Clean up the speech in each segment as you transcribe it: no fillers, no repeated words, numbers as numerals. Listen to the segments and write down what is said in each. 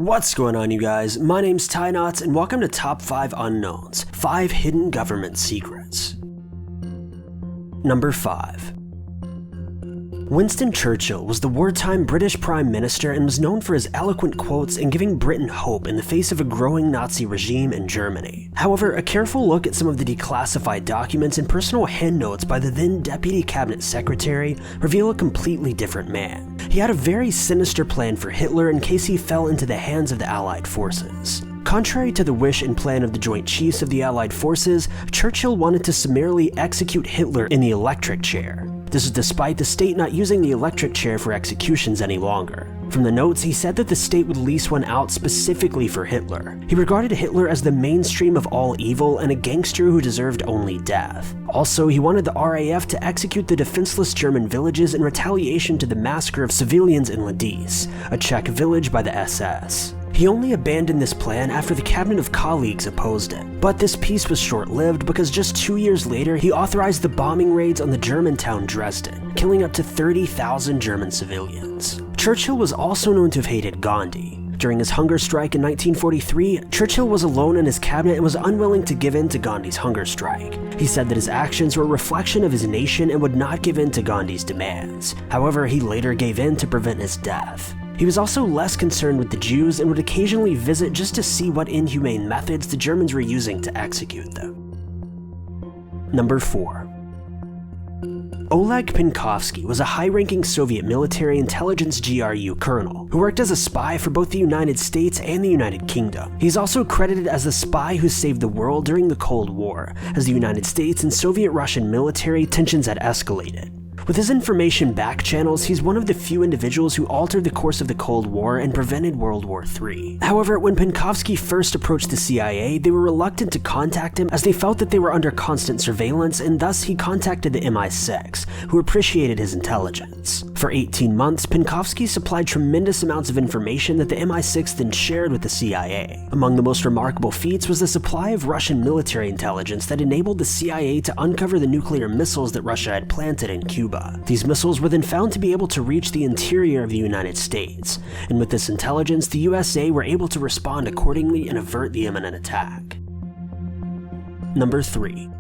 What's going on, you guys? My name's Ty Knots, and welcome to Top 5 Unknowns, 5 Hidden Government Secrets. Number 5. Winston Churchill was the wartime British Prime Minister and was known for his eloquent quotes and giving Britain hope in the face of a growing Nazi regime in Germany. However, a careful look at some of the declassified documents and personal handnotes by the then Deputy Cabinet Secretary reveal a completely different man. He had a very sinister plan for Hitler in case he fell into the hands of the Allied forces. Contrary to the wish and plan of the Joint Chiefs of the Allied forces, Churchill wanted to summarily execute Hitler in the electric chair. This is despite the state not using the electric chair for executions any longer. From the notes, he said that the state would lease one out specifically for Hitler. He regarded Hitler as the mainstream of all evil and a gangster who deserved only death. Also, he wanted the RAF to execute the defenseless German villages in retaliation to the massacre of civilians in Ladice, a Czech village by the SS. He only abandoned this plan after the cabinet of colleagues opposed it. But this peace was short-lived because just 2 years later, he authorized the bombing raids on the German town Dresden, killing up to 30,000 German civilians. Churchill was also known to have hated Gandhi. During his hunger strike in 1943, Churchill was alone in his cabinet and was unwilling to give in to Gandhi's hunger strike. He said that his actions were a reflection of his nation and would not give in to Gandhi's demands. However, he later gave in to prevent his death. He was also less concerned with the Jews and would occasionally visit just to see what inhumane methods the Germans were using to execute them. Number 4. Oleg Penkovsky was a high-ranking Soviet military intelligence GRU colonel who worked as a spy for both the United States and the United Kingdom. He's also credited as the spy who saved the world during the Cold War, as the United States and Soviet-Russian military tensions had escalated. With his information back channels, he's one of the few individuals who altered the course of the Cold War and prevented World War III. However, when Penkovsky first approached the CIA, they were reluctant to contact him as they felt that they were under constant surveillance, and thus he contacted the MI6, who appreciated his intelligence. For 18 months, Penkovsky supplied tremendous amounts of information that the MI6 then shared with the CIA. Among the most remarkable feats was the supply of Russian military intelligence that enabled the CIA to uncover the nuclear missiles that Russia had planted in Cuba. These missiles were then found to be able to reach the interior of the United States, and with this intelligence, the USA were able to respond accordingly and avert the imminent attack. Number 3.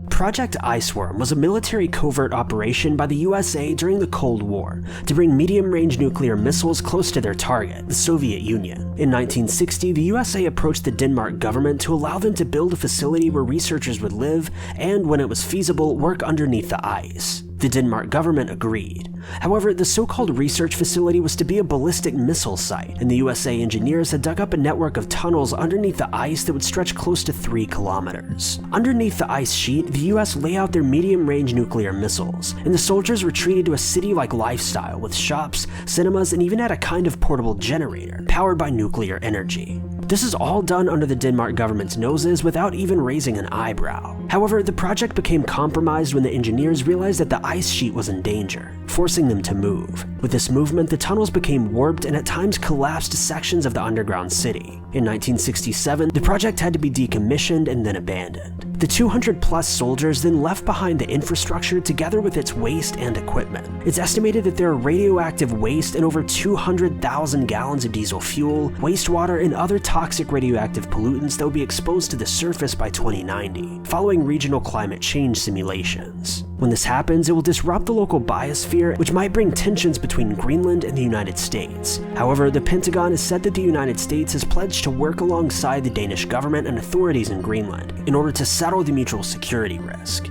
Project Iceworm was a military covert operation by the USA during the Cold War to bring medium-range nuclear missiles close to their target, the Soviet Union. In 1960, the USA approached the Denmark government to allow them to build a facility where researchers would live and, when it was feasible, work underneath the ice. The Denmark government agreed. However, the so-called research facility was to be a ballistic missile site, and the USA engineers had dug up a network of tunnels underneath the ice that would stretch close to 3 kilometers. Underneath the ice sheet, the US lay out their medium-range nuclear missiles, and the soldiers retreated to a city-like lifestyle with shops, cinemas, and even had a kind of portable generator powered by nuclear energy. This is all done under the Denmark government's noses without even raising an eyebrow. However, the project became compromised when the engineers realized that the ice sheet was in danger, forcing them to move. With this movement, the tunnels became warped and at times collapsed sections of the underground city. In 1967, the project had to be decommissioned and then abandoned. The 200-plus soldiers then left behind the infrastructure together with its waste and equipment. It's estimated that there are radioactive waste and over 200,000 gallons of diesel fuel, wastewater, and other toxic radioactive pollutants that will be exposed to the surface by 2090, following regional climate change simulations. When this happens, it will disrupt the local biosphere, which might bring tensions between Greenland and the United States. However, the Pentagon has said that the United States has pledged to work alongside the Danish government and authorities in Greenland in order to settle the mutual security risk.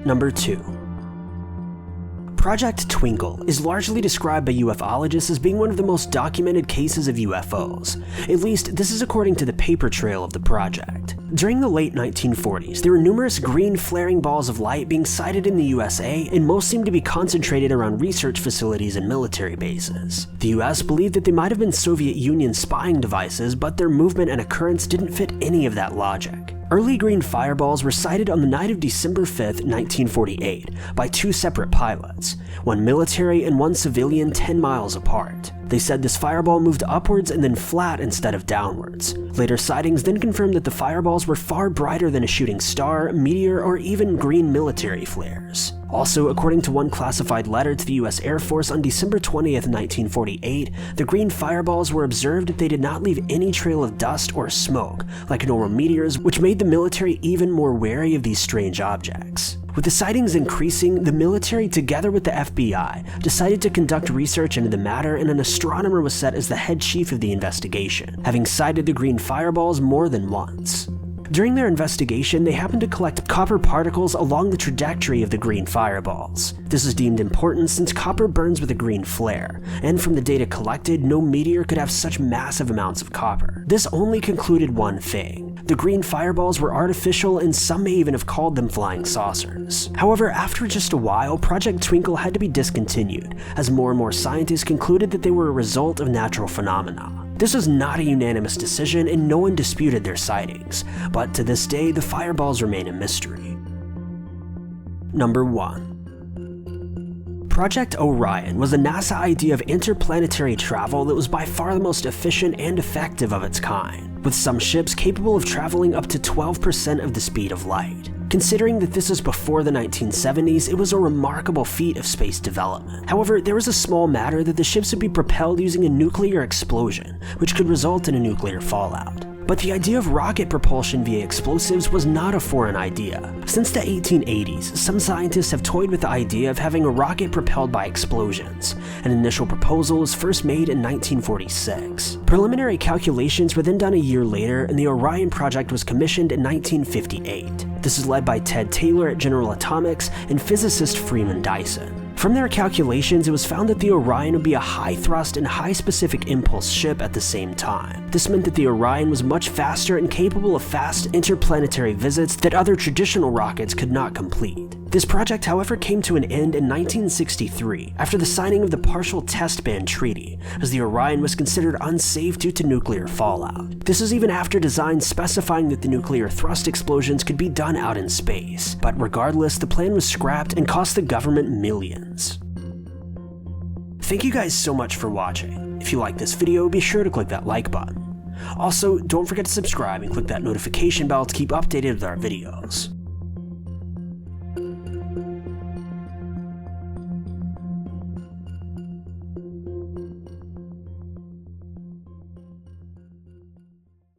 Number 2. Project Twinkle is largely described by ufologists as being one of the most documented cases of UFOs. At least, this is according to the paper trail of the project. During the late 1940s, there were numerous green flaring balls of light being sighted in the USA, and most seemed to be concentrated around research facilities and military bases. The US believed that they might have been Soviet Union spying devices, but their movement and occurrence didn't fit any of that logic. Early green fireballs were sighted on the night of December 5, 1948, by 2 separate pilots, one military and one civilian 10 miles apart. They said this fireball moved upwards and then flat instead of downwards. Later sightings then confirmed that the fireballs were far brighter than a shooting star, meteor, or even green military flares. Also, according to one classified letter to the US Air Force on December 20th, 1948, the green fireballs were observed that they did not leave any trail of dust or smoke, like normal meteors, which made the military even more wary of these strange objects. With the sightings increasing, the military, together with the FBI, decided to conduct research into the matter, and an astronomer was set as the head chief of the investigation, having sighted the green fireballs more than once. During their investigation, they happened to collect copper particles along the trajectory of the green fireballs. This is deemed important since copper burns with a green flare, and from the data collected, no meteor could have such massive amounts of copper. This only concluded one thing: the green fireballs were artificial, and some may even have called them flying saucers. However, after just a while, Project Twinkle had to be discontinued, as more and more scientists concluded that they were a result of natural phenomena. This was not a unanimous decision, and no one disputed their sightings, but to this day, the fireballs remain a mystery. Number 1. Project Orion was a NASA idea of interplanetary travel that was by far the most efficient and effective of its kind, with some ships capable of traveling up to 12% of the speed of light. Considering that this is before the 1970s, it was a remarkable feat of space development. However, there was a small matter that the ships would be propelled using a nuclear explosion, which could result in a nuclear fallout. But the idea of rocket propulsion via explosives was not a foreign idea. Since the 1880s, some scientists have toyed with the idea of having a rocket propelled by explosions. An initial proposal was first made in 1946. Preliminary calculations were then done a year later, and the Orion project was commissioned in 1958. This is led by Ted Taylor at General Atomics and physicist Freeman Dyson. From their calculations, it was found that the Orion would be a high-thrust and high-specific impulse ship at the same time. This meant that the Orion was much faster and capable of fast interplanetary visits that other traditional rockets could not complete. This project, however, came to an end in 1963 after the signing of the Partial Test Ban Treaty, as the Orion was considered unsafe due to nuclear fallout. This is even after designs specifying that the nuclear thrust explosions could be done out in space. But regardless, the plan was scrapped and cost the government millions. Thank you guys so much for watching. If you like this video, be sure to click that like button. Also, don't forget to subscribe and click that notification bell to keep updated with our videos.